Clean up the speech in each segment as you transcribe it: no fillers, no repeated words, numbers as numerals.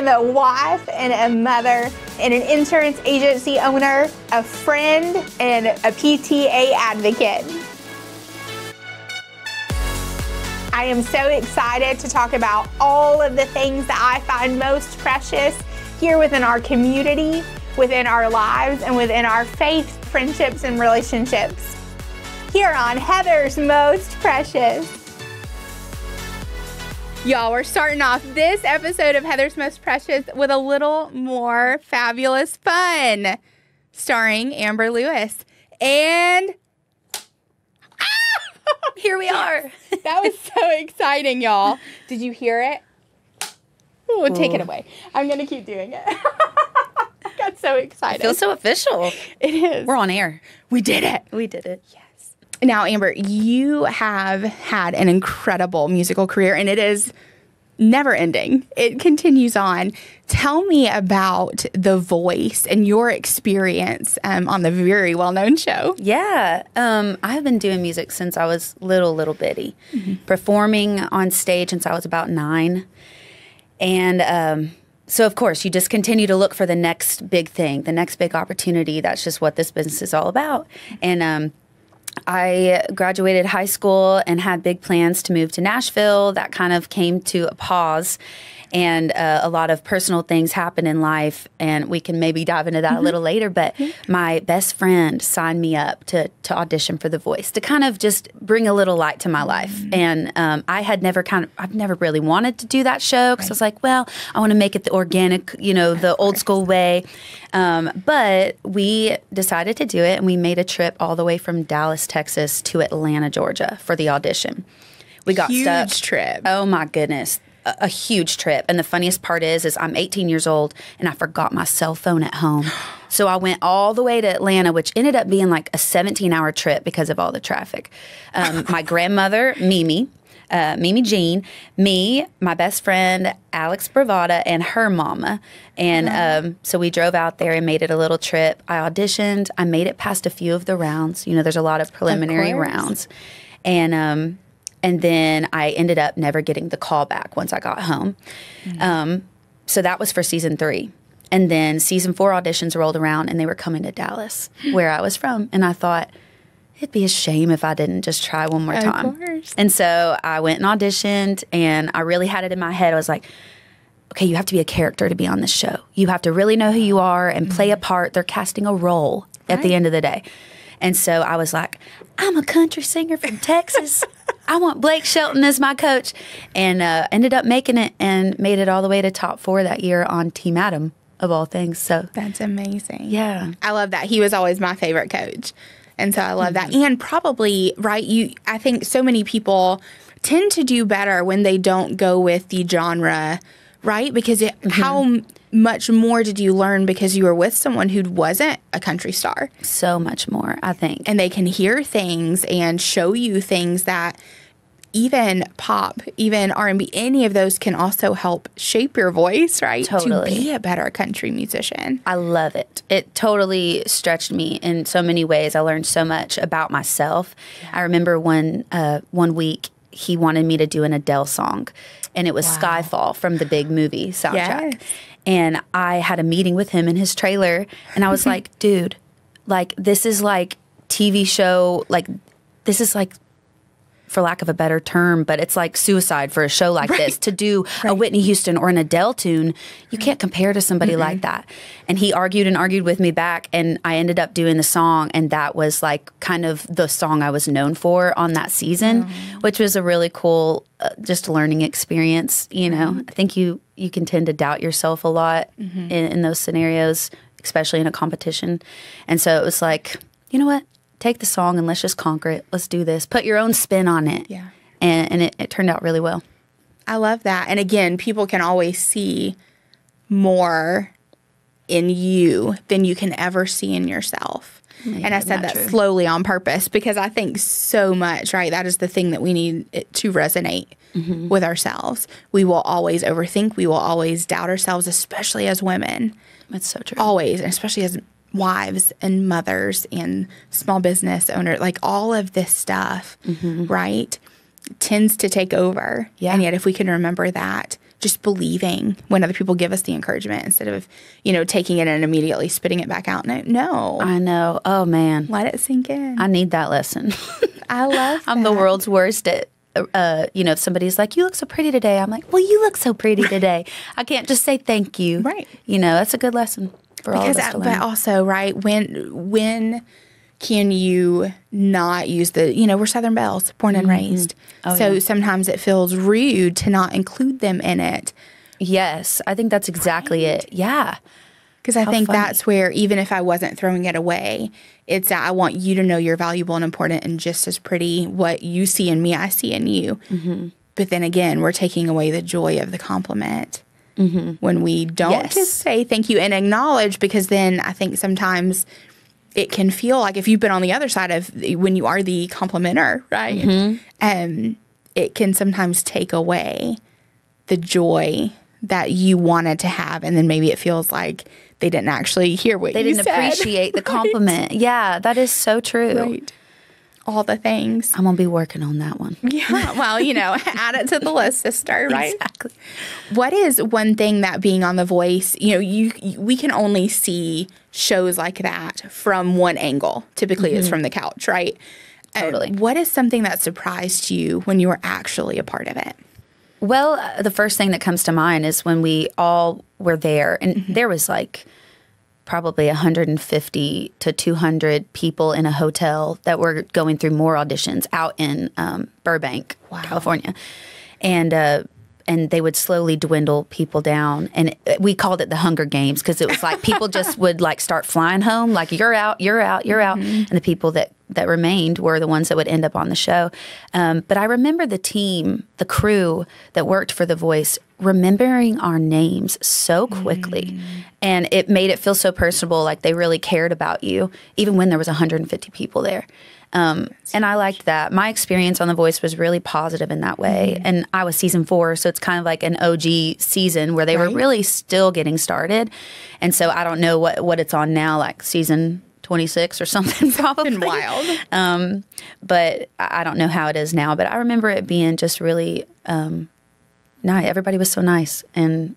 am a wife and a mother and an insurance agency owner, a friend, and a PTA advocate. I am so excited to talk about all of the things that I find most precious here within our community, within our lives, and within our faith, friendships, and relationships. Here on Heather's Most Precious. Y'all, we're starting off this episode of Heather's Most Precious with a little more fabulous fun, starring Amber Lewis. And here we are. That was so exciting, y'all. Did you hear it? We'll take it away. I'm going to keep doing it. I got so excited. It feels so official. It is. We're on air. We did it. We did it. Yes. Now, Amber, you have had an incredible musical career, and it is never ending. It continues on. Tell me about The Voice and your experience on the very well-known show. Yeah. I've been doing music since I was little bitty, performing on stage since I was about 9. And so, of course, you just continue to look for the next big thing, the next big opportunity. That's just what this business is all about. And I graduated high school and had big plans to move to Nashville. That kind of came to a pause, and a lot of personal things happened in life, and we can maybe dive into that a little later. But my best friend signed me up to audition for The Voice to kind of just bring a little light to my life. And I've never really wanted to do that show because I was like, well, I want to make it the organic, the old school way. But we decided to do it, and we made a trip all the way from Dallas, Texas to Atlanta, Georgia for the audition. We got stuck. Huge trip. Oh my goodness. A huge trip. And the funniest part is I'm 18 years old and I forgot my cell phone at home. So I went all the way to Atlanta, which ended up being like a 17-hour trip because of all the traffic. My grandmother, Mimi Jean, me, my best friend, Alex Bravada, and her mama. And so we drove out there and made it a little trip. I auditioned. I made it past a few of the rounds. There's a lot of preliminary rounds. And then I ended up never getting the call back once I got home. So that was for season 3. And then season 4 auditions rolled around, and they were coming to Dallas, where I was from. And I thought, it'd be a shame if I didn't just try one more time. Of course. And so I went and auditioned, and I really had it in my head. I was like, okay, you have to be a character to be on this show. You have to really know who you are and play a part. They're casting a role at the end of the day. And so I was like, I'm a country singer from Texas. I want Blake Shelton as my coach. And ended up making it and made it all the way to top 4 that year on Team Adam, of all things. So That's amazing. Yeah. I love that. He was always my favorite coach. And so I love that. And probably, right, I think so many people tend to do better when they don't go with the genre, right? Because how much more did you learn because you were with someone who wasn't a country star? So much more, I think. And they can hear things and show you things that even pop, even R&B, any of those can also help shape your voice, right? Totally. To be a better country musician. I love it. It totally stretched me in so many ways. I learned so much about myself. I remember one week he wanted me to do an Adele song, and it was Skyfall from the big movie soundtrack. Yes. And I had a meeting with him in his trailer, and I was like, dude, like, this is like TV show, like, this is like, for lack of a better term, but it's like suicide for a show like this. To do a Whitney Houston or an Adele tune, you can't compare to somebody like that. And he argued and argued with me back, and I ended up doing the song, and that was like kind of the song I was known for on that season, which was a really cool just learning experience. I think you can tend to doubt yourself a lot in those scenarios, especially in a competition. And so it was like, you know what? Take the song and let's just conquer it. Let's do this. Put your own spin on it. Yeah. And it turned out really well. I love that. And again, people can always see more in you than you can ever see in yourself. Yeah, and I said that slowly on purpose because I think so much, right? That is the thing that we need it to resonate with ourselves. We will always overthink. We will always doubt ourselves, especially as women. That's so true. Always, and especially as wives and mothers and small business owners, like all of this stuff, right, tends to take over. Yeah. And yet if we can remember that just believing when other people give us the encouragement instead of, taking it and immediately spitting it back out. No. I know. Oh, man. Let it sink in. I need that lesson. I love that. I'm the world's worst at, if somebody's like, you look so pretty today. I'm like, well, you look so pretty today. I can't just say thank you. Right. That's a good lesson for all of us to learn. But also, right, when can you not use we're Southern Belles, born and raised. So sometimes it feels rude to not include them in it. Yes, I think that's exactly it. Yeah. Because I think that's where, even if I wasn't throwing it away, it's that I want you to know you're valuable and important and just as pretty. What you see in me, I see in you. Mm-hmm. But then again, we're taking away the joy of the compliment when we don't just say thank you and acknowledge, because then I think sometimes it can feel like if you've been on the other side of when you are the complimenter, right? It can sometimes take away the joy that you wanted to have, and then maybe it feels like they didn't actually hear what you said. They didn't appreciate the compliment. Yeah, that is so true. Right. All the things. I'm going to be working on that one. Yeah, well, add it to the list, sister, right? Exactly. What is one thing that being on The Voice, we can only see shows like that from one angle. Typically, it's from the couch, right? Totally. What is something that surprised you when you were actually a part of it? Well, the first thing that comes to mind is when we all were there, and there was probably 150 to 200 people in a hotel that were going through more auditions out in Burbank, California. And they would slowly dwindle people down. And we called it the Hunger Games, because it was like people just would start flying home, like, you're out, you're out, you're out. And the people that remained were the ones that would end up on the show. But I remember the team, the crew that worked for The Voice, remembering our names so quickly. And it made it feel so personable, like they really cared about you, even when there was 150 people there. And I liked that. My experience on The Voice was really positive in that way. And I was season 4, so it's kind of like an OG season where they were really still getting started. And so I don't know what it's on now, like season 26 or something, probably. Been wild. But I don't know how it is now. But I remember it being just really nice. Everybody was so nice. And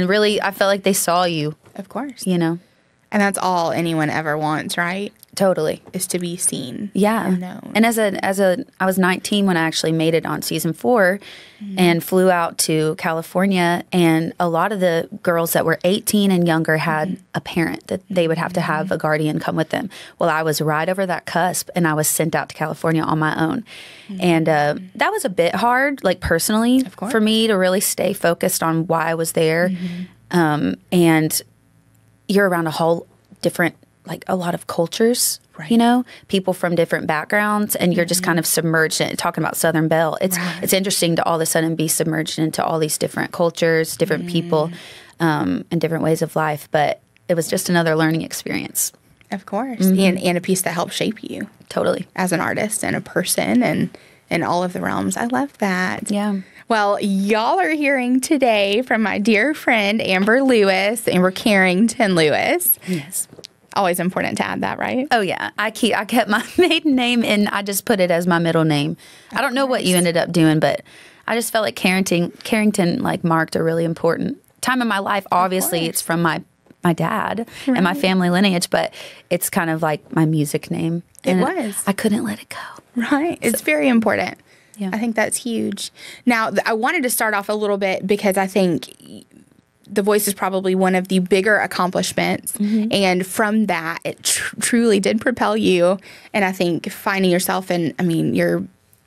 really, I felt like they saw you. Of course. And that's all anyone ever wants, right? Totally. Is to be seen. Yeah. And known. And I was 19 when I actually made it on season 4 and flew out to California. And a lot of the girls that were 18 and younger had a parent that they would have to have a guardian come with them. Well, I was right over that cusp, and I was sent out to California on my own. And that was a bit hard, personally, for me to really stay focused on why I was there. And you're around a whole different, a lot of cultures, people from different backgrounds, and you're just kind of submerged in it. Talking about Southern Belle, it's interesting to all of a sudden be submerged into all these different cultures, different people, and different ways of life. But it was just another learning experience. Of course. And a piece that helped shape you. Totally. As an artist and a person and in all of the realms. I love that. Yeah. Well, y'all are hearing today from my dear friend, Amber Carrington Lewis. Yes. Always important to add that, right? Oh, yeah. I kept my maiden name, and I just put it as my middle name. I don't know what you ended up doing, but I just felt like Carrington marked a really important time in my life. Obviously, it's from my dad and my family lineage, but it's kind of like my music name. And I couldn't let it go. Right. It's very important. Yeah. I think that's huge. Now, I wanted to start off a little bit because I think The Voice is probably one of the bigger accomplishments. And from that, it truly did propel you. And I think finding yourself in, your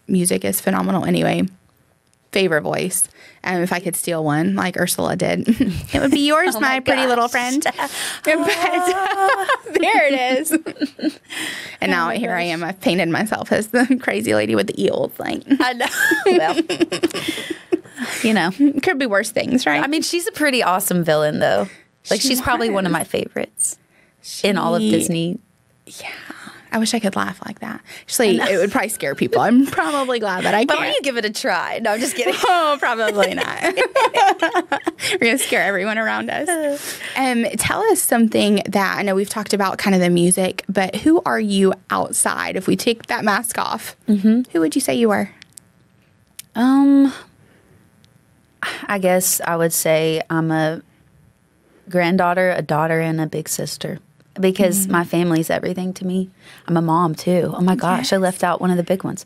music is phenomenal anyway. Favorite voice. If I could steal one like Ursula did, it would be yours, my pretty little friend. But there it is. And now here I am. I've painted myself as the crazy lady with the eels. I know. Well, could be worse things, right? She's a pretty awesome villain, though. She's probably one of my favorites in all of Disney. Yeah. I wish I could laugh like that. Actually, it would probably scare people. I'm probably glad that I can't. But why don't you give it a try? No, I'm just kidding. Oh, probably not. We're going to scare everyone around us. Tell us something that, I know we've talked about kind of the music, but who are you outside? If we take that mask off, who would you say you are? I guess I would say I'm a granddaughter, a daughter, and a big sister because my family's everything to me. I'm a mom too. Oh my gosh, I left out one of the big ones.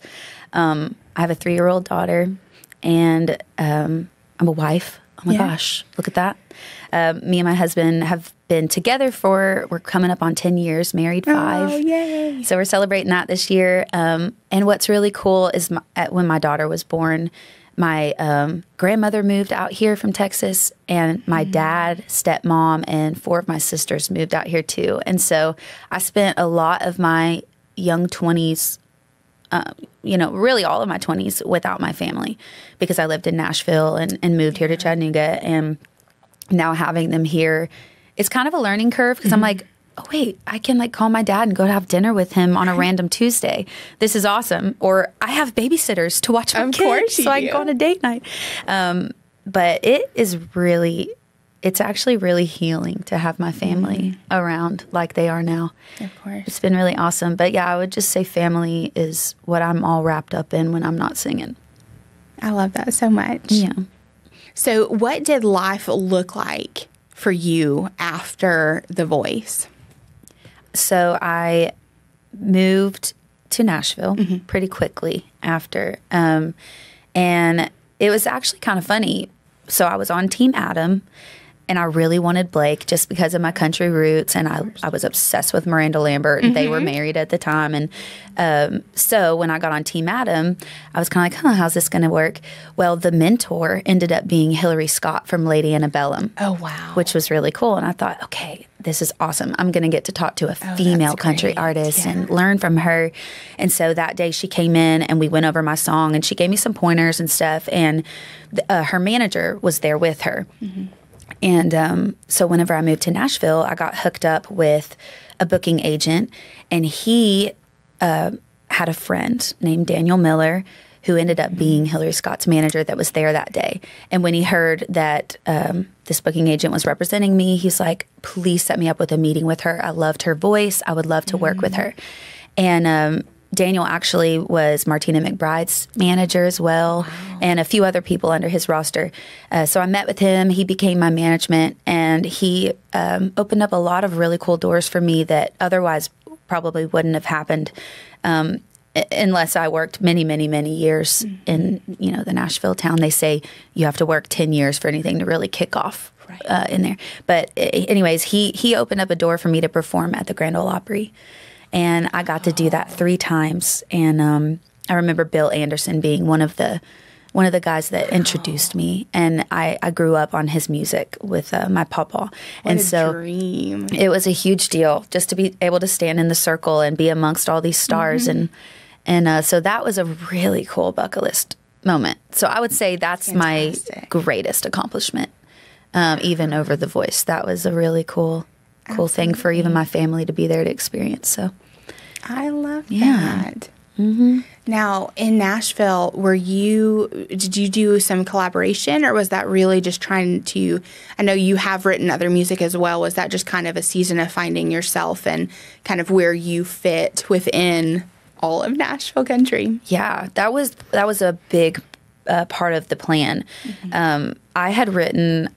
I have a 3-year-old daughter, and I'm a wife. Oh my gosh, look at that. Me and my husband have been together we're coming up on 10 years, married 5. Oh, yay. So we're celebrating that this year. And what's really cool is when my daughter was born, my grandmother moved out here from Texas, and my dad, stepmom, and 4 of my sisters moved out here too. And so I spent a lot of my young 20s, really all of my 20s without my family because I lived in Nashville and moved here to Chattanooga. And now having them here, it's kind of a learning curve because I'm like, oh, wait, I can call my dad and go have dinner with him on a random Tuesday. This is awesome. Or I have babysitters to watch my kids so I can go on a date night. But it's actually really healing to have my family around like they are now. Of course. It's been really awesome. But yeah, I would just say family is what I'm all wrapped up in when I'm not singing. I love that so much. Yeah. So what did life look like for you after The Voice? So I moved to Nashville pretty quickly after. And it was actually kind of funny. So I was on Team Adam, and I really wanted Blake just because of my country roots. And I was obsessed with Miranda Lambert, and they were married at the time. And so when I got on Team Adam, I was kind of like, how's this going to work? Well, the mentor ended up being Hillary Scott from Lady Antebellum. Oh, wow. Which was really cool. And I thought, okay, this is awesome. I'm going to get to talk to a female country artist and learn from her. And so that day she came in and we went over my song, and she gave me some pointers and stuff. And her manager was there with her. And so whenever I moved to Nashville, I got hooked up with a booking agent, and he had a friend named Daniel Miller who ended up being Hillary Scott's manager that was there that day. And when he heard that this booking agent was representing me, he's like, please set me up with a meeting with her. I loved her voice. I would love to work with her. And Daniel actually was Martina McBride's manager as well, and a few other people under his roster. So I met with him. He became my management, and he opened up a lot of really cool doors for me that otherwise probably wouldn't have happened unless I worked many, many, many years in the Nashville town. They say you have to work 10 years for anything to really kick off in there. But anyways, he opened up a door for me to perform at the Grand Ole Opry. And I got to do that 3 times. And I remember Bill Anderson being one of the guys that introduced me. And I grew up on his music with my papa. And so dream. It was a huge deal just to be able to stand in the circle and be amongst all these stars. And so that was a really cool bucket list moment. So I would say that's my greatest accomplishment, even over The Voice. That was a really cool thing for even my family to be there to experience. So I love that. Now in Nashville, did you do some collaboration, or was that really just trying to, I know you have written other music as well. Was that just kind of a season of finding yourself and kind of where you fit within all of Nashville country? Yeah, that was a big part of the plan. I had written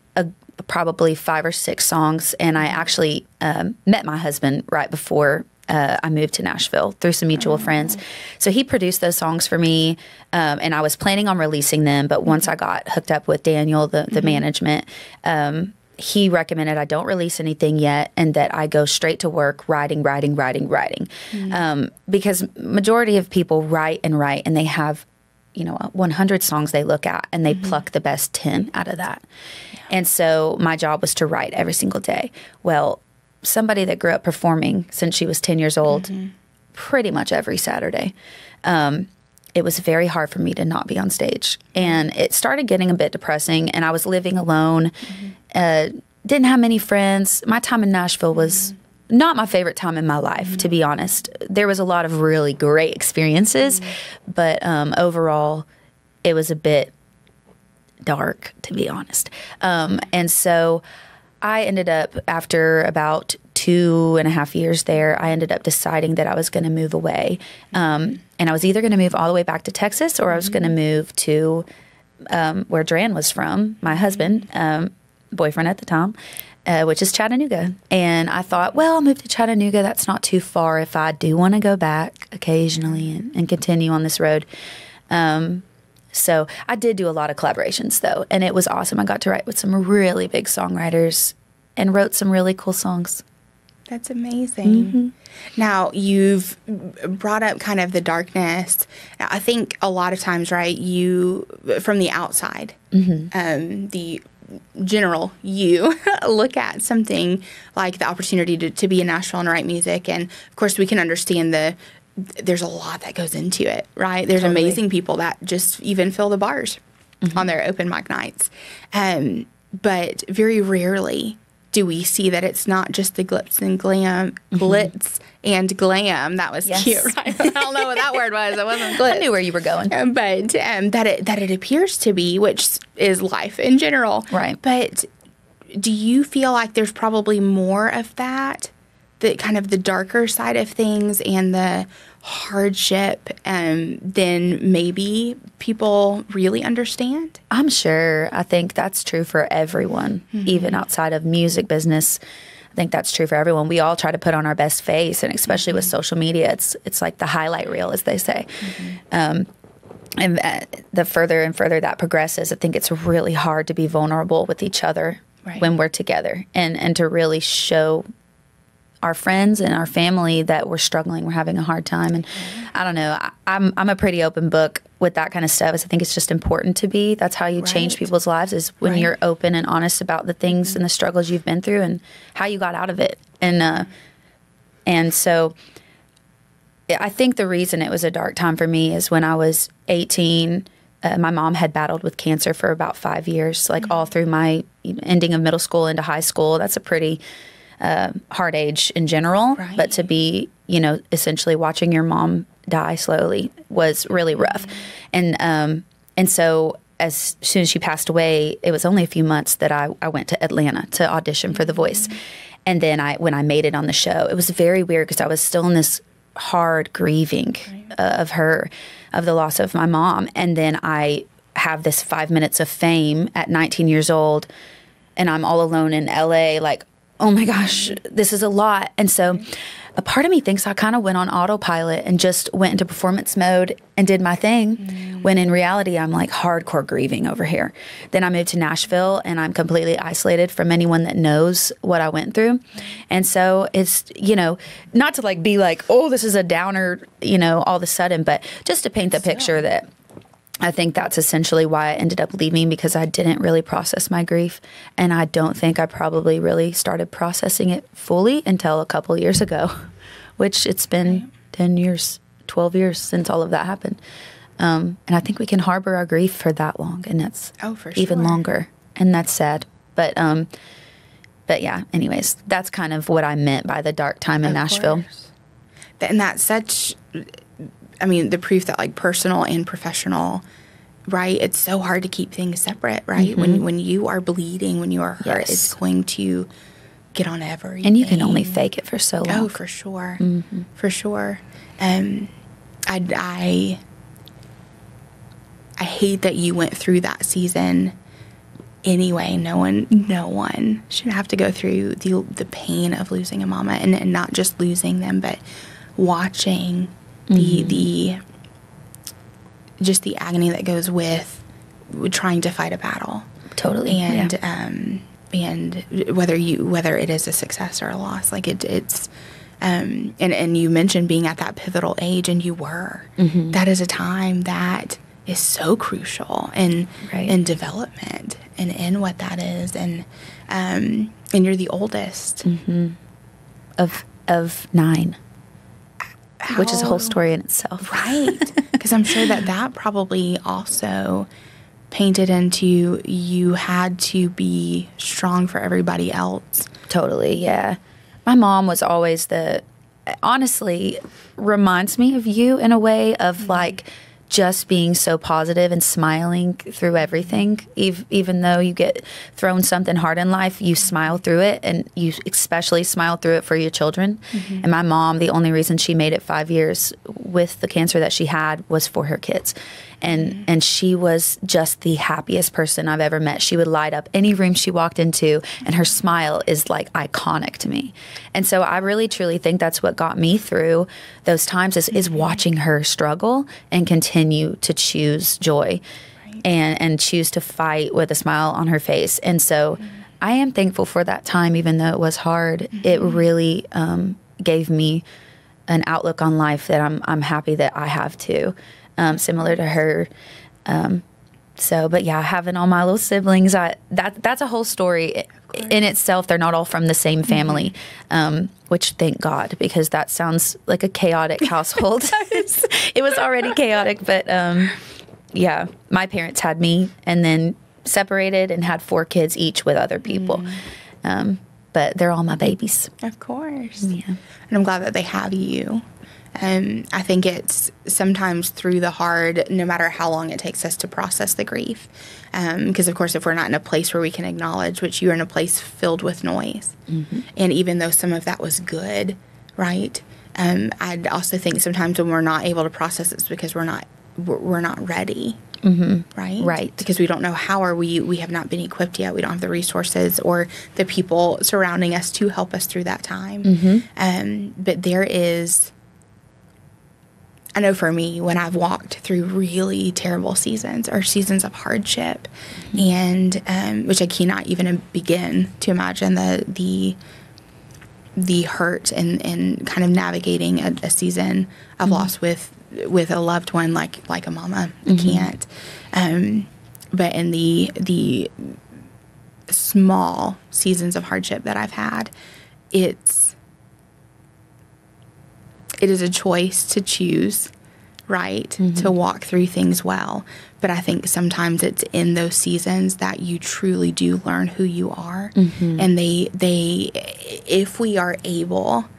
probably 5 or 6 songs, and I actually met my husband right before I moved to Nashville through some mutual friends. So he produced those songs for me, and I was planning on releasing them, but once I got hooked up with Daniel, the management, he recommended I don't release anything yet and that I go straight to work writing. Because majority of people write, and they have 100 songs they look at, and they pluck the best 10 out of that. And so my job was to write every single day. Well, somebody that grew up performing since she was 10 years old, pretty much every Saturday, it was very hard for me to not be on stage. And it started getting a bit depressing, and I was living alone, didn't have many friends. My time in Nashville was not my favorite time in my life, to be honest. There was a lot of really great experiences, but overall, it was a bit dark, to be honest. And so I ended up, after about 2.5 years there, I ended up deciding that I was going to move away. And I was either going to move all the way back to Texas, or I was going to move to where Dran was from, my husband, boyfriend at the time, which is Chattanooga. And I thought, well, I'll move to Chattanooga. That's not too far if I do want to go back occasionally and continue on this road. So I did do a lot of collaborations, though, and it was awesome. I got to write with some really big songwriters and wrote some really cool songs. That's amazing. Now, you've brought up kind of the darkness. I think a lot of times, right, you, from the outside, the general you look at something like the opportunity to be in Nashville and write music. And, of course, we can understand there's a lot that goes into it, right? There's amazing people that just even fill the bars on their open mic nights. But very rarely do we see that it's not just the glitz and glam. That was cute, right? I don't know what that word was. It wasn't glitz. I knew where you were going. But that it appears to be, which is life in general. Right. But do you feel like there's probably more of that, the kind of the darker side of things and the hardship than maybe people really understand? I'm sure. I think that's true for everyone, even outside of music business. I think that's true for everyone. We all try to put on our best face, and especially with social media, it's like the highlight reel, as they say. And the further and further that progresses, I think it's really hard to be vulnerable with each other when we're together, and to really show our friends and our family that we're struggling, we're having a hard time. And I don't know, I'm a pretty open book with that kind of stuff. I think it's just important to be. That's how you change people's lives, is when you're open and honest about the things and the struggles you've been through and how you got out of it. And so I think the reason it was a dark time for me is when I was 18, my mom had battled with cancer for about 5 years, like all through my ending of middle school into high school. That's a pretty hard age in general, but to be, essentially watching your mom die slowly was really rough. And so as soon as she passed away, it was only a few months that I went to Atlanta to audition for The Voice. And then when I made it on the show, it was very weird because I was still in this hard grieving of the loss of my mom. And then I have this 5 minutes of fame at 19 years old, and I'm all alone in LA, like, oh my gosh, this is a lot. And so a part of me thinks I kind of went on autopilot and just went into performance mode and did my thing, when in reality, I'm like hardcore grieving over here. Then I moved to Nashville, and I'm completely isolated from anyone that knows what I went through. And so it's, not to be like, oh, this is a downer, all of a sudden, but just to paint the picture that I think that's essentially why I ended up leaving, because I didn't really process my grief. And I don't think I probably really started processing it fully until a couple years ago, which it's been 10 years, 12 years since all of that happened. And I think we can harbor our grief for that long, and that's even longer. And that's sad. But yeah, anyways, that's kind of what I meant by the dark time in Nashville. And that's such... the proof that personal and professional, right? It's so hard to keep things separate, right? When you are bleeding, when you are hurt, it's going to get on everything. And you can only fake it for so long. Oh, for sure. For sure. I hate that you went through that season anyway. No one should have to go through the pain of losing a mama, and not just losing them, but watching the agony that goes with trying to fight a battle. Totally. And whether it is a success or a loss, it's and you mentioned being at that pivotal age, and you were. That is a time that is so crucial in development and in what that is, and you're the oldest of 9. Which is a whole story in itself. Right. Because I'm sure that probably also painted into you had to be strong for everybody else. Totally, yeah. My mom was always honestly, reminds me of you in a way of just being so positive and smiling through everything. Even though you get thrown something hard in life, you smile through it, and you especially smile through it for your children. Mm-hmm. And my mom, the only reason she made it 5 years with the cancer that she had was for her kids. And she was just the happiest person I've ever met. She would light up any room she walked into, and her smile is like iconic to me. And so I really truly think that's what got me through those times is watching her struggle and continue to choose joy and choose to fight with a smile on her face. And so I am thankful for that time, even though it was hard. It really gave me an outlook on life that I'm happy that I have too. Similar to her. But yeah, having all my little siblings, that's a whole story in itself. They're not all from the same family, which thank God, because that sounds like a chaotic household. It was already chaotic, but yeah, my parents had me and then separated and had 4 kids each with other people. But they're all my babies. Of course. Yeah. And I'm glad that they have you. I think it's sometimes through the hard, no matter how long it takes us to process the grief. Because, of course, if we're not in a place where we can acknowledge, which you're in a place filled with noise. Mm-hmm. And even though some of that was good, right? I'd also think sometimes when we're not able to process it's because we're not ready. Mm-hmm. Right. Because we don't know how, or we have not been equipped yet. We don't have the resources or the people surrounding us to help us through that time. Mm-hmm. But there is... I know for me, when I've walked through really terrible seasons or seasons of hardship, and which I cannot even begin to imagine the hurt and kind of navigating a season of loss with a loved one like a mama. I can't. But in the small seasons of hardship that I've had, it is a choice to choose, right, to walk through things well. But I think sometimes it's in those seasons that you truly do learn who you are. Mm-hmm. And if we are able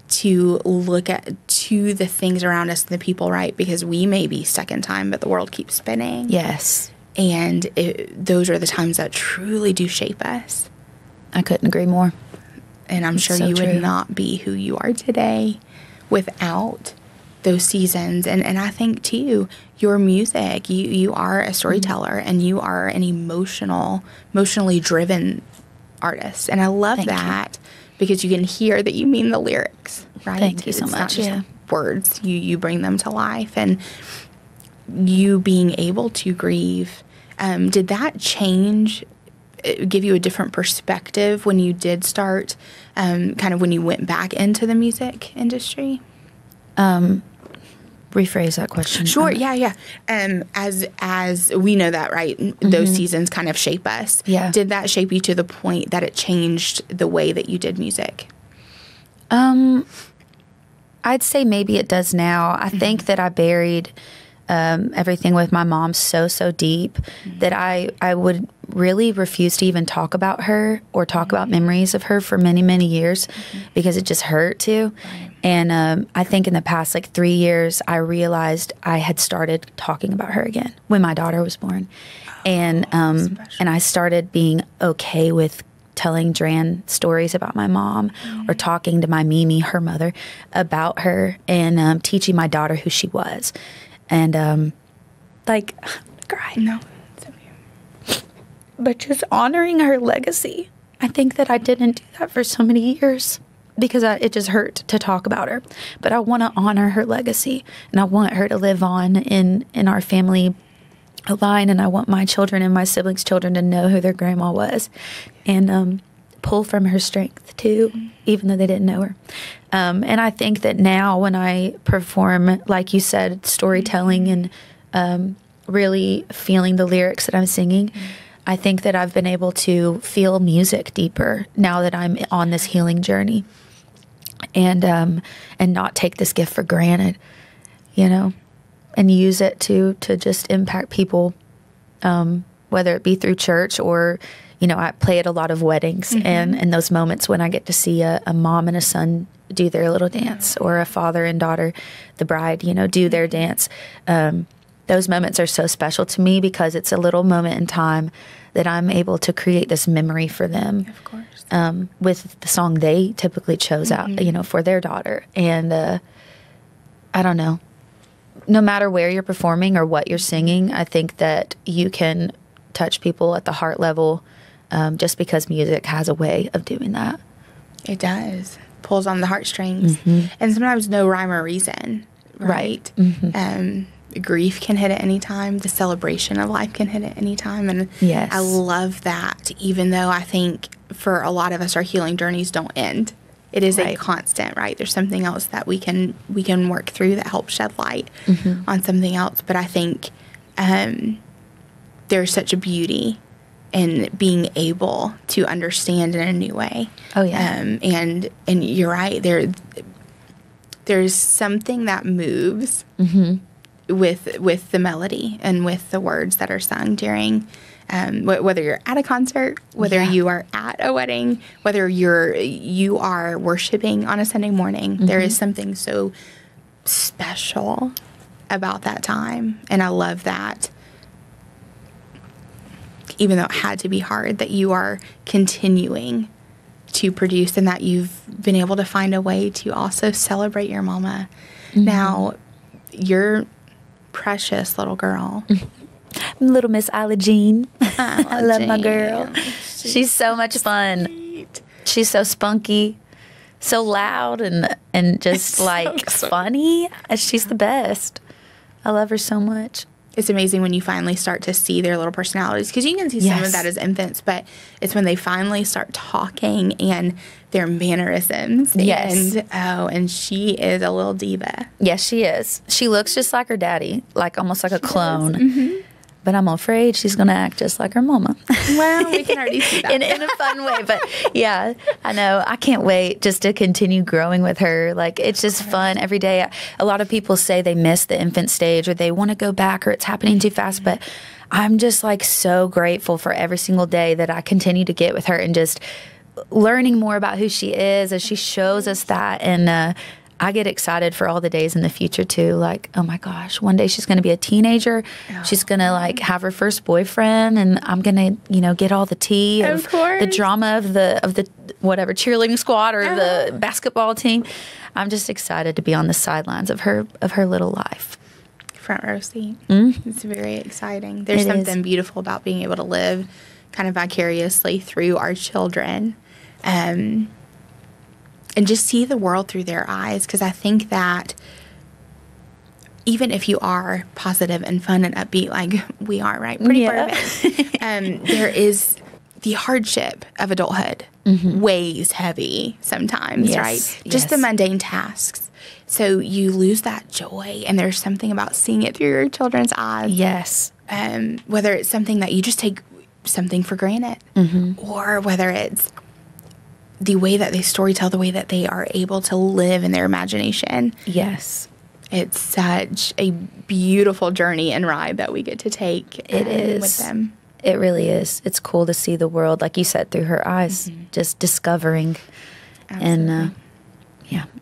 to look to the things around us and the people, right, because we may be stuck in time, but the world keeps spinning. Yes. And those are the times that truly do shape us. I couldn't agree more. And I'm sure you would not be who you are today without those seasons. And I think too, your music, you are a storyteller and you are an emotionally driven artist. And I love that because you can hear that you mean the lyrics, right? Thank you so much. Not just words, you bring them to life. And you being able to grieve, did that give you a different perspective when you did start, kind of when you went back into the music industry? Rephrase that question. Sure. Yeah. As we know that, right? Those seasons kind of shape us. Yeah. Did that shape you to the point that it changed the way that you did music? I'd say maybe it does now. I think that I buried everything with my mom so deep that I would really refuse to even talk about her or talk about memories of her for many years because it just hurt to. Right. And I think in the past 3 years, I realized I had started talking about her again when my daughter was born. And I started being okay with telling Dran stories about my mom or talking to my Mimi, her mother, about her and teaching my daughter who she was. And, I'm crying. No. But just honoring her legacy. I think that I didn't do that for so many years because it just hurt to talk about her. But I want to honor her legacy, and I want her to live on in our family line, and I want my children and my siblings' children to know who their grandma was and pull from her strength, too, even though they didn't know her. And I think that now when I perform, like you said, storytelling and really feeling the lyrics that I'm singing, I think that I've been able to feel music deeper now that I'm on this healing journey and not take this gift for granted, and use it to just impact people, whether it be through church or, I play at a lot of weddings and in those moments when I get to see a mom and a son do their little dance or a father and daughter, the bride, do their dance. those moments are so special to me because it's a little moment in time that I'm able to create this memory for them. Of course. With the song they typically chose out, for their daughter. And I don't know. No matter where you're performing or what you're singing, I think that you can touch people at the heart level just because music has a way of doing that. It does. Pulls on the heartstrings. And sometimes no rhyme or reason, right? Grief can hit at any time. The celebration of life can hit at any time. And yes. I love that, even though I think for a lot of us, our healing journeys don't end. It is a constant, right? There's something else that we can work through that helps shed light on something else. But I think there's such a beauty in being able to understand in a new way. Oh, yeah. And you're right. There's something that moves with the melody and with the words that are sung during, whether you're at a concert, whether you are at a wedding, whether you are worshiping on a Sunday morning. There is something so special about that time, and I love that. Even though it had to be hard, that you are continuing to produce and that you've been able to find a way to also celebrate your mama. Now, your precious little girl. Little Miss Isla Jean. I love my girl. She's so much fun. Sweet. She's so spunky, so loud, and just like funny. She's the best. I love her so much. It's amazing when you finally start to see their little personalities, because you can see some of that as infants, but it's when they finally start talking and their mannerisms. Yes. And she is a little diva. Yes, she is. She looks just like her daddy, like almost like a clone. But I'm afraid she's going to act just like her mama. Well, we can already see that. in a fun way. But yeah, I know. I can't wait just to continue growing with her. Like, it's just fun every day. A lot of people say they miss the infant stage or they want to go back or it's happening too fast. But I'm just like so grateful for every single day that I continue to get with her and just learning more about who she is as she shows us that. And I get excited for all the days in the future too. Like, oh my gosh, one day she's going to be a teenager. She's going to like have her first boyfriend, and I'm going to, get all the tea of the drama of the whatever cheerleading squad or the basketball team. I'm just excited to be on the sidelines of her little life. Front row seat. It's very exciting. There's something beautiful about being able to live kind of vicariously through our children. And just see the world through their eyes, because I think that even if you are positive and fun and upbeat like we are, right? Pretty perfect. There is the hardship of adulthood weighs heavy sometimes, right? Just the mundane tasks. So you lose that joy, and there's something about seeing it through your children's eyes. Yes. Whether it's something that you just take something for granted, or whether it's the way that they storytell, the way that they are able to live in their imagination. Yes. It's such a beautiful journey and ride that we get to take with them. It really is. It's cool to see the world, like you said, through her eyes, just discovering. Absolutely. And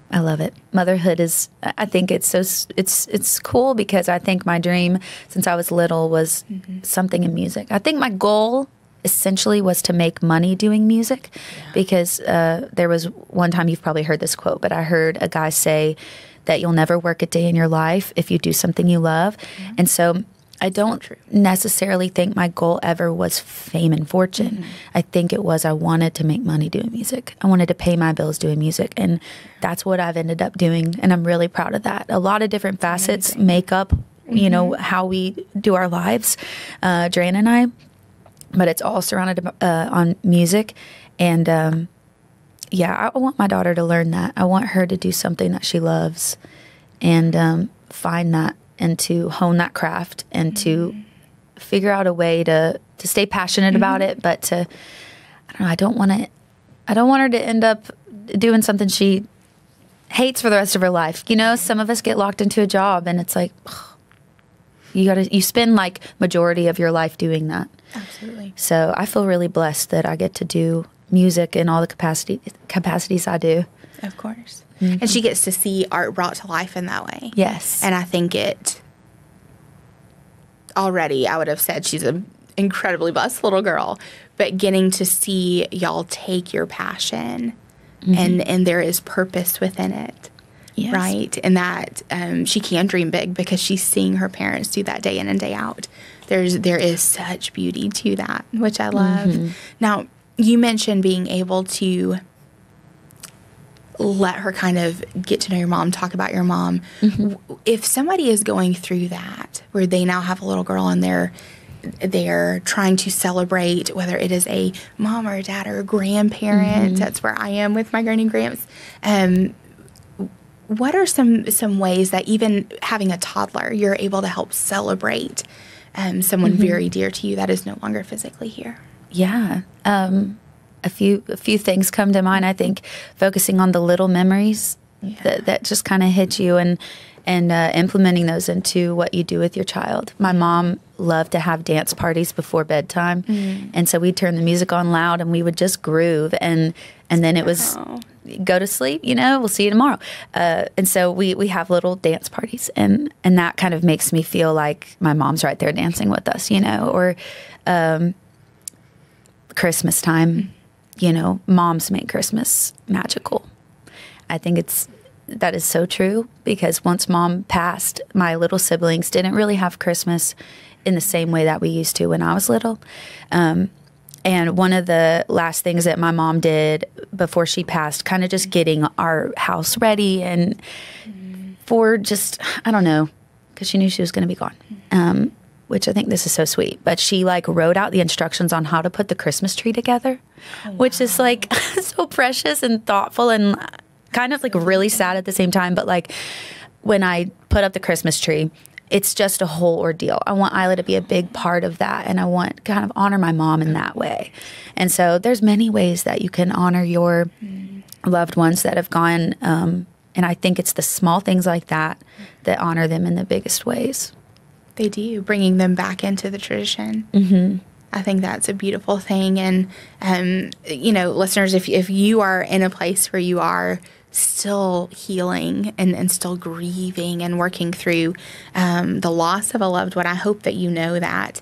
I love it. Motherhood is, I think it's cool because I think my dream since I was little was something in music. I think my goal essentially was to make money doing music because there was one time, you've probably heard this quote, but I heard a guy say that you'll never work a day in your life if you do something you love. And so I don't necessarily think my goal ever was fame and fortune. I think it was I wanted to make money doing music. I wanted to pay my bills doing music, and that's what I've ended up doing, and I'm really proud of that. A lot of different facets make up, how we do our lives, Dre and I. But it's all surrounded on music. And, I want my daughter to learn that. I want her to do something that she loves and find that and to hone that craft and to figure out a way to stay passionate about it. But I don't want her to end up doing something she hates for the rest of her life. Some of us get locked into a job and it's like, you spend like majority of your life doing that. Absolutely. So I feel really blessed that I get to do music in all the capacities I do. Of course. And she gets to see art brought to life in that way. Yes. And I think it already I would have said she's an incredibly blessed little girl, but getting to see y'all take your passion and there is purpose within it. Yes. Right? And that she can dream big because she's seeing her parents do that day in and day out. There is such beauty to that, which I love. Now, you mentioned being able to let her kind of get to know your mom, talk about your mom. If somebody is going through that, where they now have a little girl and they're trying to celebrate, whether it is a mom or a dad or a grandparent, that's where I am with my granny gramps. What are some ways that even having a toddler, you're able to help celebrate someone very dear to you that is no longer physically here? Yeah. A few things come to mind. I think focusing on the little memories that just kind of hit you and implementing those into what you do with your child. My mom loved to have dance parties before bedtime. And so we'd turn the music on loud and we would just groove. And then it was go to sleep, we'll see you tomorrow. And so we have little dance parties and that kind of makes me feel like my mom's right there dancing with us, or Christmas time. Moms make Christmas magical. I think that is so true because once mom passed, my little siblings didn't really have Christmas in the same way that we used to when I was little. And one of the last things that my mom did before she passed, kind of just getting our house ready and for just, I don't know, because she knew she was going to be gone. Which I think this is so sweet. But she wrote out the instructions on how to put the Christmas tree together, which is so precious and thoughtful and kind of really sad at the same time. But when I put up the Christmas tree, it's just a whole ordeal. I want Isla to be a big part of that, and I want to kind of honor my mom in that way. And so there's many ways that you can honor your loved ones that have gone, and I think it's the small things like that that honor them in the biggest ways. They do, bringing them back into the tradition. I think that's a beautiful thing. And, listeners, if you are in a place where you are still healing and still grieving and working through the loss of a loved one, I hope that you know that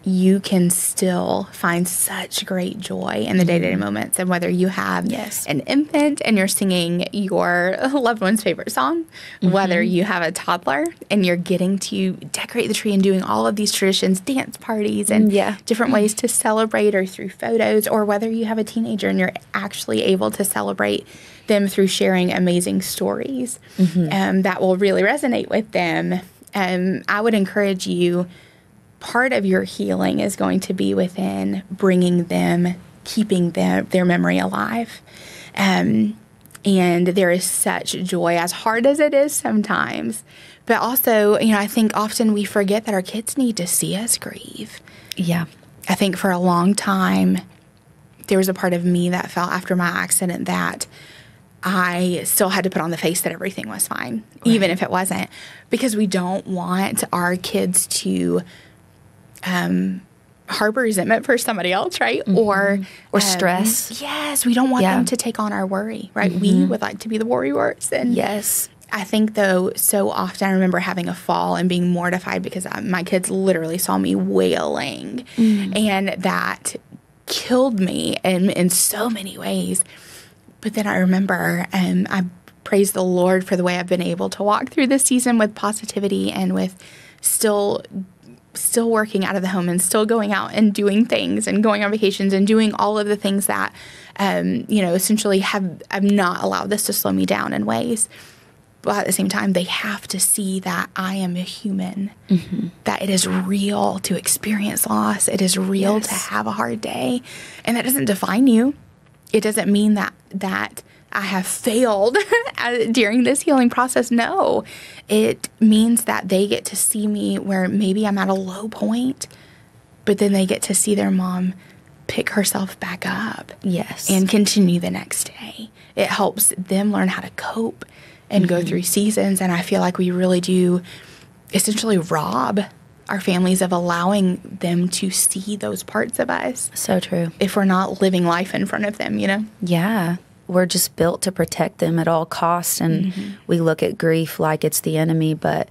you can still find such great joy in the day-to-day moments. And whether you have an infant and you're singing your loved one's favorite song, whether you have a toddler and you're getting to decorate the tree and doing all of these traditions, dance parties and different ways to celebrate or through photos, or whether you have a teenager and you're actually able to celebrate them through sharing amazing stories that will really resonate with them. I would encourage you, part of your healing is going to be within bringing them, keeping their memory alive. And there is such joy, as hard as it is sometimes. But also, I think often we forget that our kids need to see us grieve. Yeah. I think for a long time, there was a part of me that felt after my accident that I still had to put on the face that everything was fine, even if it wasn't, because we don't want our kids to harbor resentment for somebody else, right? Or stress. Yes, we don't want them to take on our worry, right? We would like to be the worrywart. And I think, though, so often I remember having a fall and being mortified because my kids literally saw me wailing. And that killed me in so many ways. But then I remember, I praise the Lord for the way I've been able to walk through this season with positivity and with still working out of the home and still going out and doing things and going on vacations and doing all of the things that, essentially I've not allowed this to slow me down in ways. But at the same time, they have to see that I am a human, that it is real to experience loss. It is real to have a hard day. And that doesn't define you. It doesn't mean that I have failed during this healing process. No, it means that they get to see me where maybe I'm at a low point, but then they get to see their mom pick herself back up. Yes. And continue the next day. It helps them learn how to cope and go through seasons. And I feel like we really do essentially rob our families of allowing them to see those parts of us. So true. If we're not living life in front of them, Yeah. We're just built to protect them at all costs. And we look at grief like it's the enemy, but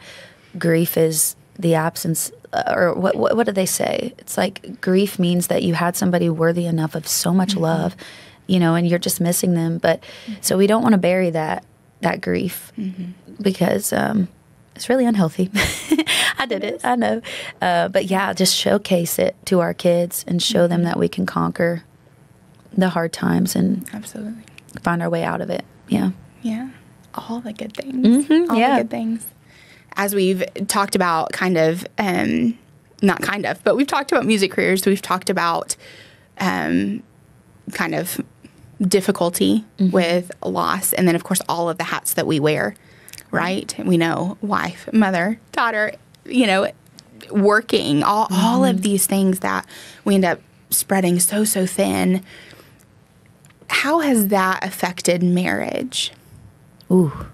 grief is the absence, or what do they say? It's like grief means that you had somebody worthy enough of so much love, you know, and you're just missing them. But so we don't want to bury that grief because it's really unhealthy. I did it. I know. But yeah, just showcase it to our kids and show them that we can conquer the hard times and absolutely find our way out of it. Yeah. Yeah. All the good things. All the good things. As we've talked about but we've talked about music careers. We've talked about kind of difficulty with loss. And then, of course, all of the hats that we wear, right? We know wife, mother, daughter, you know, working, all of these things that we end up spreading so thin. How has that affected marriage? Ooh,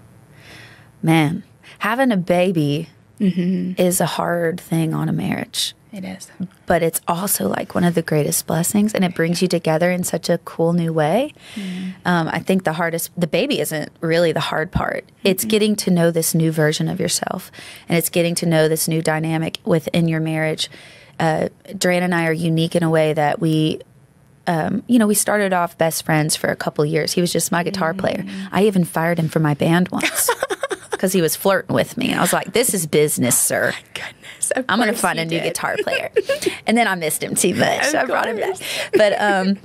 man. Having a baby is a hard thing on a marriage. It is. But it's also like one of the greatest blessings, and it brings you together in such a cool new way. I think the baby isn't really the hard part. It's getting to know this new version of yourself, and it's getting to know this new dynamic within your marriage. Dran and I are unique in a way that we started off best friends for a couple years. He was just my guitar player. I even fired him from my band once because he was flirting with me. I was like, this is business, sir. Oh, goodness. I'm going to find a new guitar player. And then I missed him too much. So I brought him back. But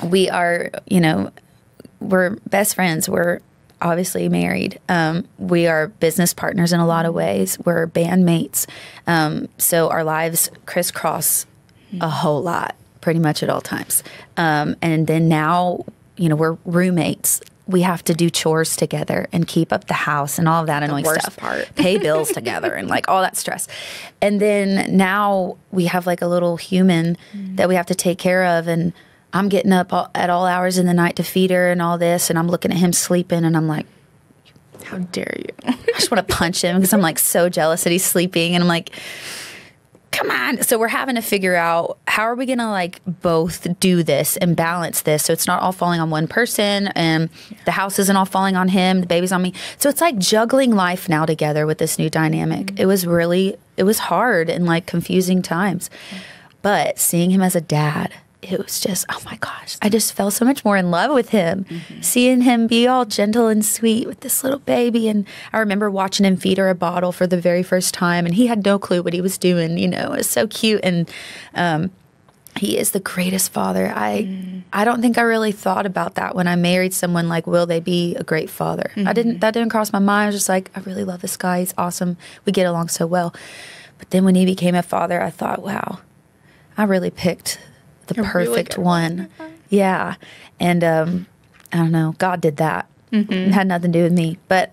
we are, we're best friends. We're obviously married. We are business partners in a lot of ways. We're bandmates. So our lives crisscross a whole lot, pretty much at all times. And then now, we're roommates. We have to do chores together and keep up the house and all of that annoying stuff. Pay bills together and like all that stress. And then now we have like a little human that we have to take care of. And I'm getting up at all hours in the night to feed her and all this. And I'm looking at him sleeping and I'm like, how dare you? I just want to punch him because I'm like so jealous that he's sleeping. And I'm like, come on. So we're having to figure out how are we going to like both do this and balance this so it's not all falling on one person and the house isn't all falling on him, the baby's on me. So it's like juggling life now together with this new dynamic. It was hard and like confusing times. But seeing him as a dad, it was just, oh my gosh, I just fell so much more in love with him. Seeing him be all gentle and sweet with this little baby. And I remember watching him feed her a bottle for the very first time. And he had no clue what he was doing. It was so cute. And he is the greatest father. I don't think I really thought about that when I married someone like, will they be a great father? That didn't cross my mind. I was just like, I really love this guy. He's awesome. We get along so well. But then when he became a father, I thought, wow, I really picked the perfect one. Yeah. And I don't know, God did that. It had nothing to do with me. But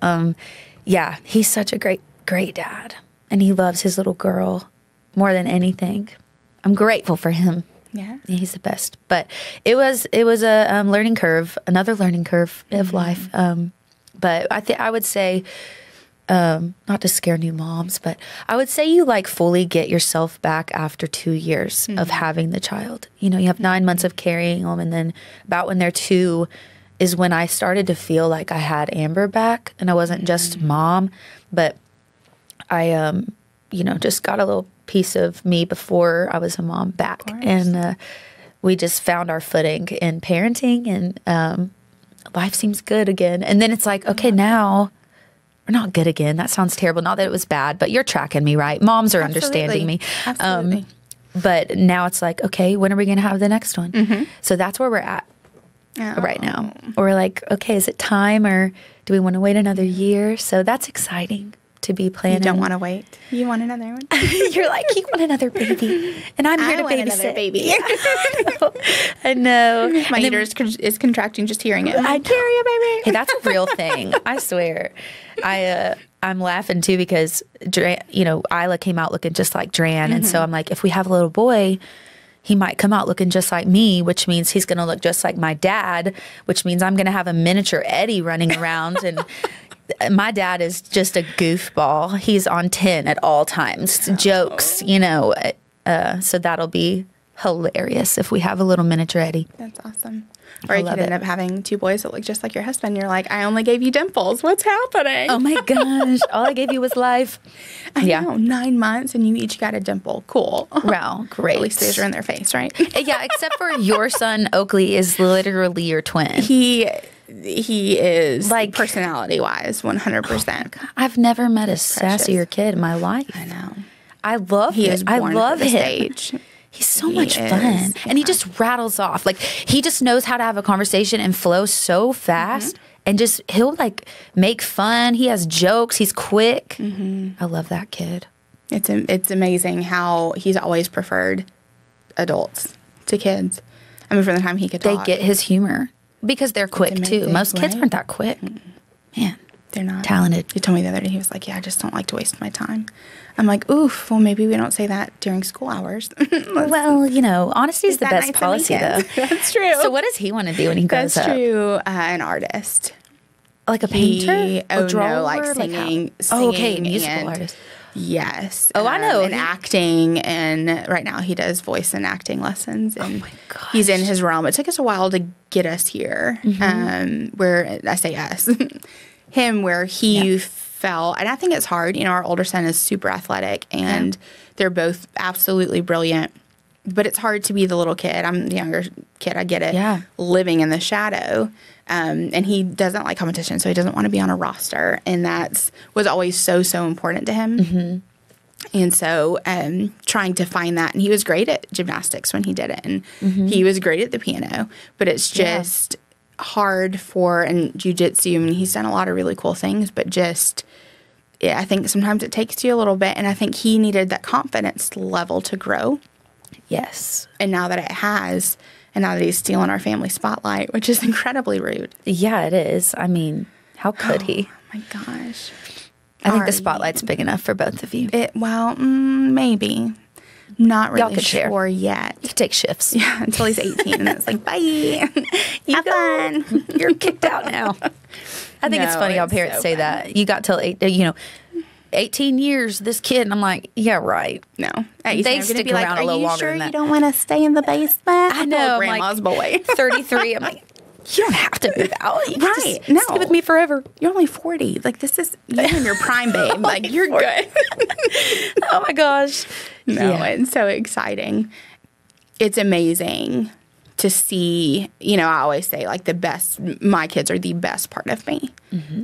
yeah, he's such a great dad. And he loves his little girl more than anything. I'm grateful for him. Yeah. He's the best. But it was a learning curve, another learning curve of life. But I would say, not to scare new moms, but I would say you like fully get yourself back after 2 years of having the child. You have 9 months of carrying them, and then about when they're 2 is when I started to feel like I had Amber back, and I wasn't just mom, but I, just got a little piece of me before I was a mom back, and we just found our footing in parenting, and life seems good again. And then it's like, okay, now. We're not good again. That sounds terrible. Not that it was bad, but you're tracking me, right? Moms are understanding me. Absolutely. But now it's like, okay, when are we going to have the next one? So that's where we're at right now. We're like, okay, is it time or do we want to wait another year? So that's exciting to be planning. You don't want to wait. You want another one? You're like, you want another baby. And I'm here to babysit. Baby. I know. My uterus is contracting just hearing it. I carry a baby. Hey, that's a real thing. I swear. I'm laughing too because Isla came out looking just like Dran, and so I'm like, if we have a little boy, he might come out looking just like me, which means he's going to look just like my dad, which means I'm going to have a miniature Eddie running around, and my dad is just a goofball. He's on 10 at all times, jokes, so that'll be hilarious if we have a little miniature Eddie. That's awesome. Or you could end up having 2 boys that look just like your husband. You're like, I only gave you dimples. What's happening? Oh, my gosh. All I gave you was life. I know. 9 months, and you each got a dimple. Cool. Wow, great. At least those are in their face, right? Yeah, except for your son, Oakley, is literally your twin. He is, like, personality-wise, 100%. Oh, I've never met a sassier kid in my life. I know. I love him. I love him. Stage. He's so much fun. And he just rattles off. Like, he just knows how to have a conversation and flow so fast. And just, he'll, like, make fun. He has jokes. He's quick. I love that kid. It's amazing how he's always preferred adults to kids. I mean, from the time he could talk. They get his humor. Because they're quick, too. Most kids aren't that quick. Man. They're not. Talented. He told me the other day, he was like, yeah, I just don't like to waste my time. I'm like, oof, well, maybe we don't say that during school hours. Well, you know, honesty is the best policy, though. That's true. So what does he want to do when he grows up? That's true. An artist. Like a painter? No, like singing. Oh, okay, musical artist. Yes. Oh, I know. And acting, and right now he does voice and acting lessons. And oh, my gosh. He's in his realm. It took us a while to get us here, where, I say us, him, where he fell. And I think it's hard. You know, our older son is super athletic, and they're both absolutely brilliant. But it's hard to be the little kid. I'm the younger kid. I get it. Yeah. Living in the shadow. And he doesn't like competition, so he doesn't want to be on a roster. And that was always so, so important to him. And so trying to find that. And he was great at gymnastics when he did it. And he was great at the piano. But it's just hard for, and jiu-jitsu, I mean, he's done a lot of really cool things, but just, I think sometimes it takes you a little bit. And I think he needed that confidence level to grow. Yes. And now that it has, and now that he's stealing our family spotlight, which is incredibly rude. Yeah, it is. I mean, how could he? Oh, my gosh. I think the spotlight's big enough for both of you. Maybe. Not really share. Sure yet. You take shifts. Yeah, until he's 18. And it's like, bye. Have fun. You're kicked out now. I think it's funny how parents say that. You got till 18 years, this kid. And I'm like, yeah, right. No. They stick around a little longer than that. Are you don't want to stay in the basement? I know. Grandma's boy. 33. I'm like, you don't have to move out. You right. Just stay with me forever. You're only 40. Like, this is, you're in your prime, babe. Like, you're good. Oh, my gosh. No, it's so exciting. It's amazing to see, I always say, like, my kids are the best part of me.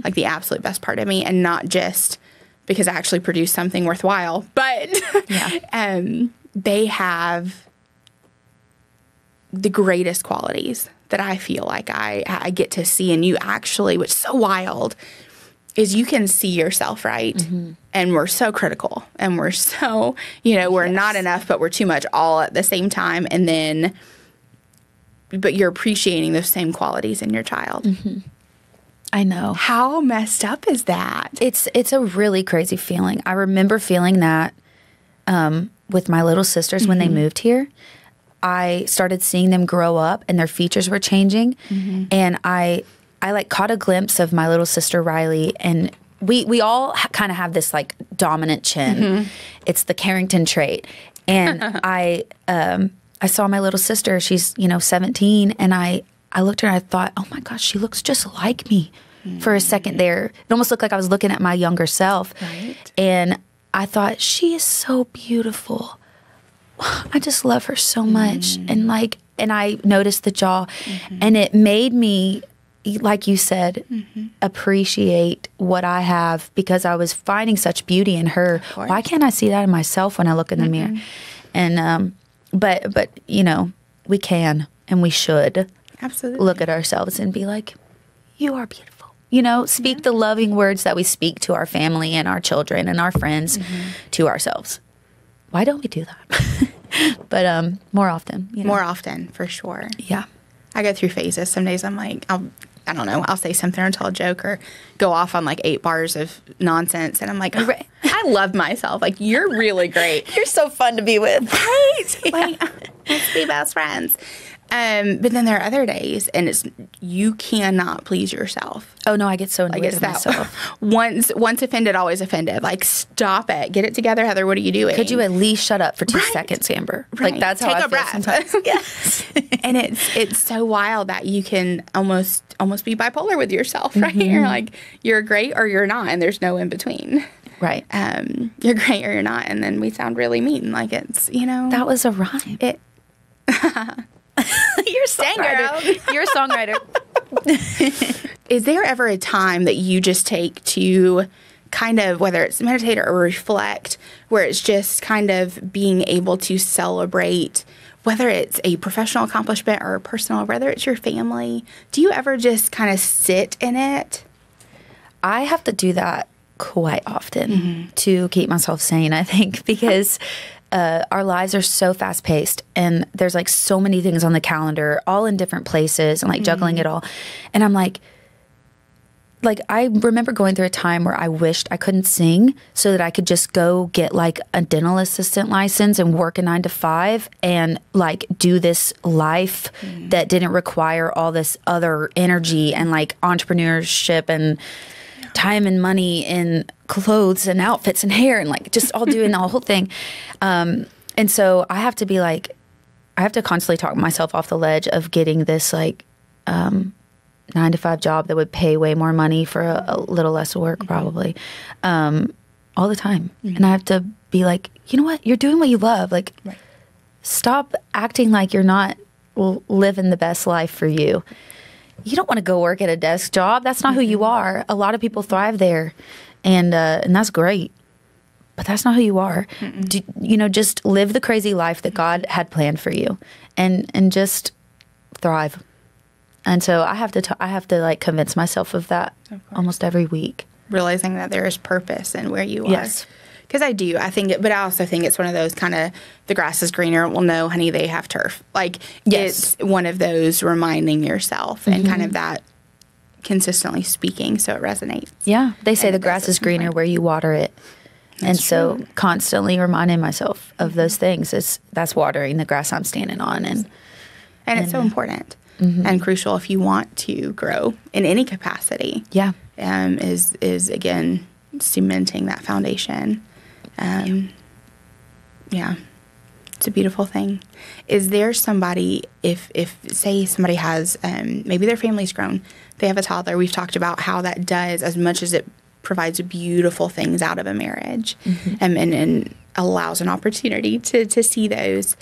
Like, the absolute best part of me. And not just because I actually produce something worthwhile, but they have the greatest qualities that I feel like I get to see in you, actually, which is so wild, is you can see yourself, right? And we're so critical, and we're so, we're not enough, but we're too much all at the same time. And then, but you're appreciating those same qualities in your child. I know. How messed up is that? It's a really crazy feeling. I remember feeling that with my little sisters when they moved here. I started seeing them grow up, and their features were changing. And I like caught a glimpse of my little sister Riley, and we all kind of have this like dominant chin. It's the Carrington trait. And I saw my little sister. She's 17, and I looked at her and I thought, oh my gosh, she looks just like me. For a second there, it almost looked like I was looking at my younger self. Right. And I thought, she is so beautiful. I just love her so much. And I noticed the jaw, and it made me, like you said, appreciate what I have, because I was finding such beauty in her. Why can't I see that in myself when I look in the mirror? And but we can, and we should absolutely look at ourselves and be like, you are beautiful. Speak the loving words that we speak to our family and our children and our friends to ourselves. Why don't we do that? But more often. More often, for sure. Yeah. I go through phases. Some days I'm like, I don't know, I'll say something or tell a joke or go off on like 8 bars of nonsense. And I'm like, I love myself. Like, you're really great. You're so fun to be with. Right. Like, let's be best friends. But then there are other days, and you cannot please yourself. Oh no, I get so annoyed with myself. Once offended, always offended. Like, stop it. Get it together, Heather. What are you doing? Could you at least shut up for 2 seconds, Amber? Right. Like, that's how I feel sometimes. Yes. And it's so wild that you can almost be bipolar with yourself, right? You're like, you're great or you're not, and there's no in between. Right. You're great or you're not, and then we sound really mean. Like, it's, That was a rhyme. You're a songwriter. You're a songwriter. Is there ever a time that you just take to kind of, whether it's meditate or reflect, where it's just kind of being able to celebrate, whether it's a professional accomplishment or personal, whether it's your family? Do you ever just kind of sit in it? I have to do that quite often to keep myself sane, I think, because our lives are so fast paced and there's like so many things on the calendar, all in different places, and like juggling it all. And I'm like, I remember going through a time where I wished I couldn't sing so that I could just go get like a dental assistant license and work a 9 to 5 and like do this life that didn't require all this other energy and like entrepreneurship and time and money and clothes and outfits and hair and like just all doing the whole thing. And so I have to be like, I have to constantly talk myself off the ledge of getting this like 9 to 5 job that would pay way more money for a little less work probably all the time. And I have to be like, you know what? You're doing what you love. Like, stop acting like you're not living the best life for you. You don't want to go work at a desk job. That's not who you are. A lot of people thrive there, and that's great. But that's not who you are. Just live the crazy life that God had planned for you, and just thrive. And so I have to like convince myself of that almost every week. Realizing that there is purpose in where you are. Yes. Because I think but I also think it's one of those kind of, the grass is greener. Well, no, honey, they have turf. Like, it's one of those reminding yourself and kind of that consistently speaking so it resonates. Yeah. They say the grass is greener where you water it. And so constantly reminding myself of those things, that's watering the grass I'm standing on. And it's so important and crucial if you want to grow in any capacity. Yeah. Is again, cementing that foundation. It's a beautiful thing. Is there somebody, if say somebody has, maybe their family's grown, they have a toddler, we've talked about how that does, as much as it provides beautiful things out of a marriage and allows an opportunity to see those,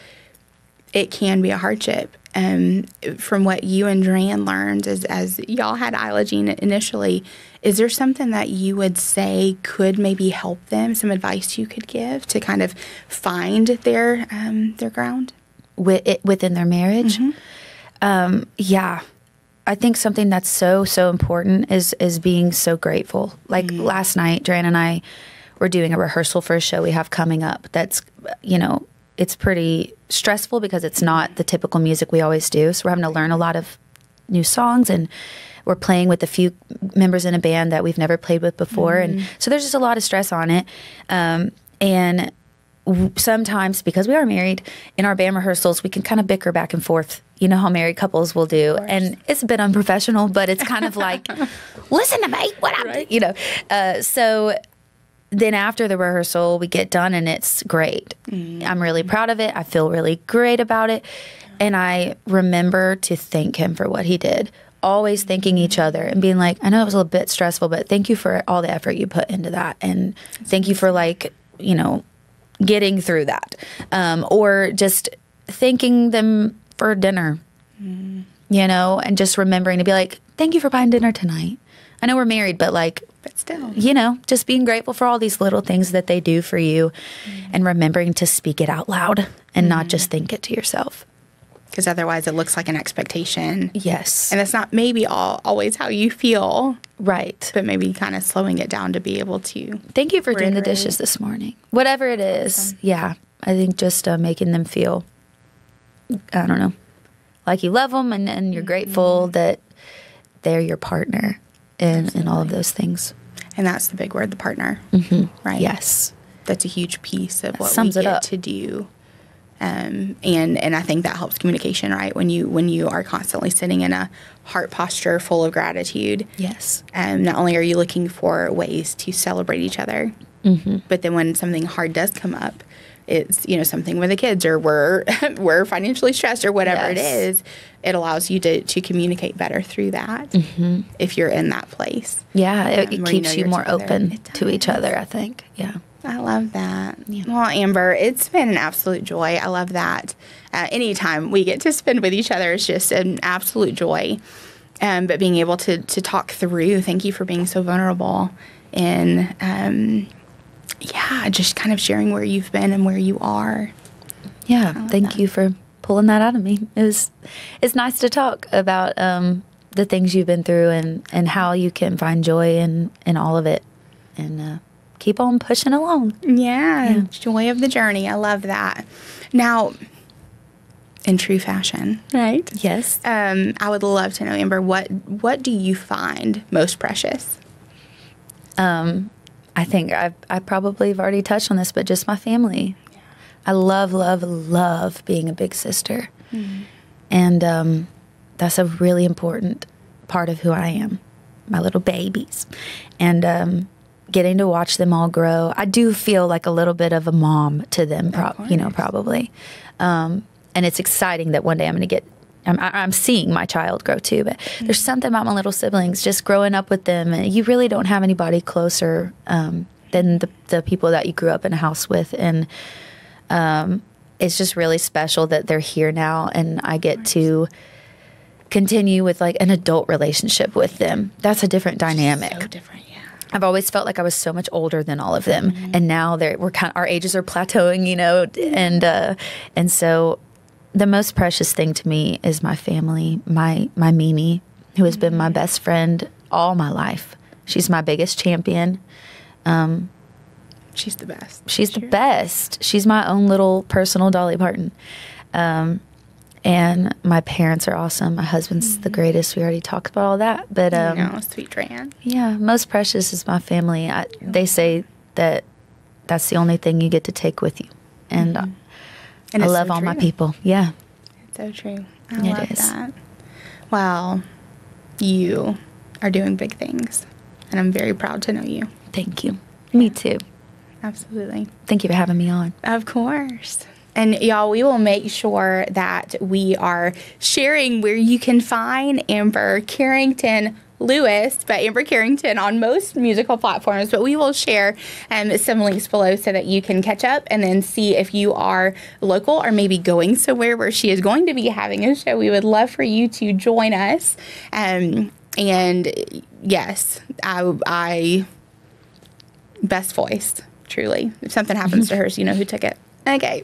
it can be a hardship. From what you and Dran learned as y'all had Isla Jean initially, is there something that you would say could maybe help them, some advice you could give to kind of find their ground? Within their marriage? I think something that's so, so important is being so grateful. Like last night, Dran and I were doing a rehearsal for a show we have coming up that's, it's pretty stressful because it's not the typical music we always do. So we're having to learn a lot of new songs, and we're playing with a few members in a band that we've never played with before. And so there's just a lot of stress on it. And sometimes, because we are married, in our band rehearsals, we can kind of bicker back and forth. You know how married couples will do. And it's a bit unprofessional, but it's kind of like, listen to me, what I'm, so then after the rehearsal, we get done and it's great. I'm really proud of it. I feel really great about it. And I remember to thank him for what he did. Always thanking each other and being like, I know it was a little bit stressful, but thank you for all the effort you put into that. And thank you for getting through that. Or just thanking them for dinner, and just remembering to be like, thank you for buying dinner tonight. I know we're married, but still, just being grateful for all these little things that they do for you and remembering to speak it out loud and not just think it to yourself. Because otherwise it looks like an expectation. Yes. And it's not maybe always how you feel. Right. But maybe kind of slowing it down to be able to. Thank you for doing the dishes this morning. Whatever it is. Awesome. Yeah. I think just making them feel, I don't know, like you love them and you're grateful that they're your partner in all of those things. And that's the big word, the partner. Right? Yes. That's a huge piece of what sums we it get up. to do And I think that helps communication, right? When you are constantly sitting in a heart posture full of gratitude. Yes. Not only are you looking for ways to celebrate each other, but then when something hard does come up, it's, something with the kids or we're financially stressed or whatever it is, it allows you to communicate better through that if you're in that place. Yeah, it keeps you more open to each other, I think. Yeah. I love that. Yeah. Well, Amber, it's been an absolute joy. I love that. Anytime we get to spend with each other is just an absolute joy. But being able to talk through, thank you for being so vulnerable and, just kind of sharing where you've been and where you are. Yeah, thank you for pulling that out of me. It's nice to talk about the things you've been through and how you can find joy in all of it. And keep on pushing along. Yeah, joy of the journey. I love that. Now, in true fashion, right? Yes. I would love to know, Amber, what do you find most precious? I think I probably have already touched on this, but just my family. Yeah. I love, love, love being a big sister. And that's a really important part of who I am, my little babies. And getting to watch them all grow. I do feel like a little bit of a mom to them, probably. And it's exciting that one day I'm going to get, I'm seeing my child grow too, but there's something about my little siblings, just growing up with them. And you really don't have anybody closer than the people that you grew up in a house with. And it's just really special that they're here now and I get to continue with like an adult relationship with them. That's a different dynamic. So different, yeah. I've always felt like I was so much older than all of them, and now our ages are plateauing, and so the most precious thing to me is my family, my Mimi, who has been my best friend all my life. She's my biggest champion. She's the best. She's the best. She's my own little personal Dolly Parton. And my parents are awesome. My husband's the greatest. We already talked about all that. But sweet Tran. Yeah, most precious is my family. They say that that's the only thing you get to take with you. And I love all my people. Yeah. It's so true. I love that. Well, you are doing big things. And I'm very proud to know you. Thank you. Me too. Absolutely. Thank you for having me on. Of course. And y'all, we will make sure that we are sharing where you can find Amber Carrington Lewis, but Amber Carrington on most musical platforms. But we will share some links below so that you can catch up and then see if you are local or maybe going somewhere where she is going to be having a show. We would love for you to join us. And yes, I best voice, truly. If something happens to hers, you know who took it. Okay.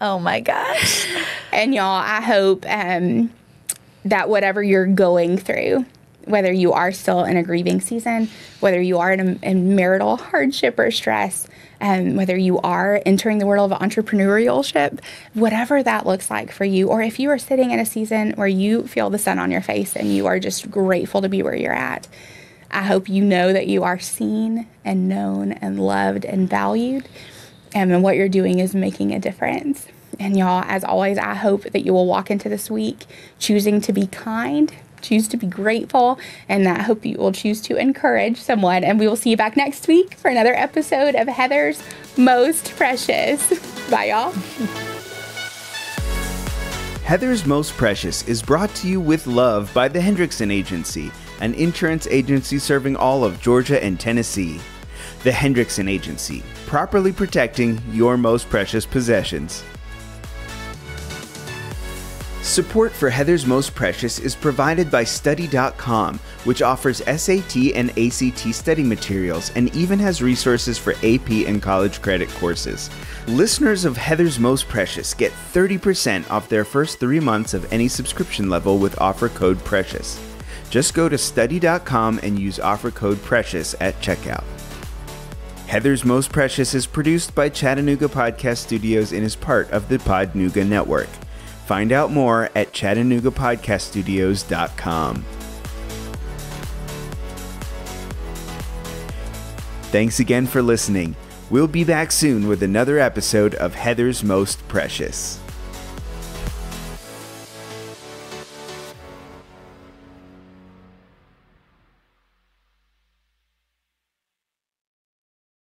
Oh my gosh. And y'all, I hope that whatever you're going through, whether you are still in a grieving season, whether you are in marital hardship or stress, whether you are entering the world of entrepreneurship, whatever that looks like for you, or if you are sitting in a season where you feel the sun on your face and you are just grateful to be where you're at, I hope you know that you are seen and known and loved and valued. And what you're doing is making a difference. And y'all, as always, I hope that you will walk into this week choosing to be kind, choose to be grateful, and I hope you will choose to encourage someone. And we will see you back next week for another episode of Heather's Most Precious. Bye, y'all. Heather's Most Precious is brought to you with love by the Hendrickson Agency, an insurance agency serving all of Georgia and Tennessee. The Hendrickson Agency, properly protecting your most precious possessions. Support for Heather's Most Precious is provided by Study.com, which offers SAT and ACT study materials and even has resources for AP and college credit courses. Listeners of Heather's Most Precious get 30% off their first 3 months of any subscription level with offer code PRECIOUS. Just go to Study.com and use offer code PRECIOUS at checkout. Heather's Most Precious is produced by Chattanooga Podcast Studios and is part of the Podnooga Network. Find out more at ChattanoogaPodcastStudios.com. Thanks again for listening. We'll be back soon with another episode of Heather's Most Precious.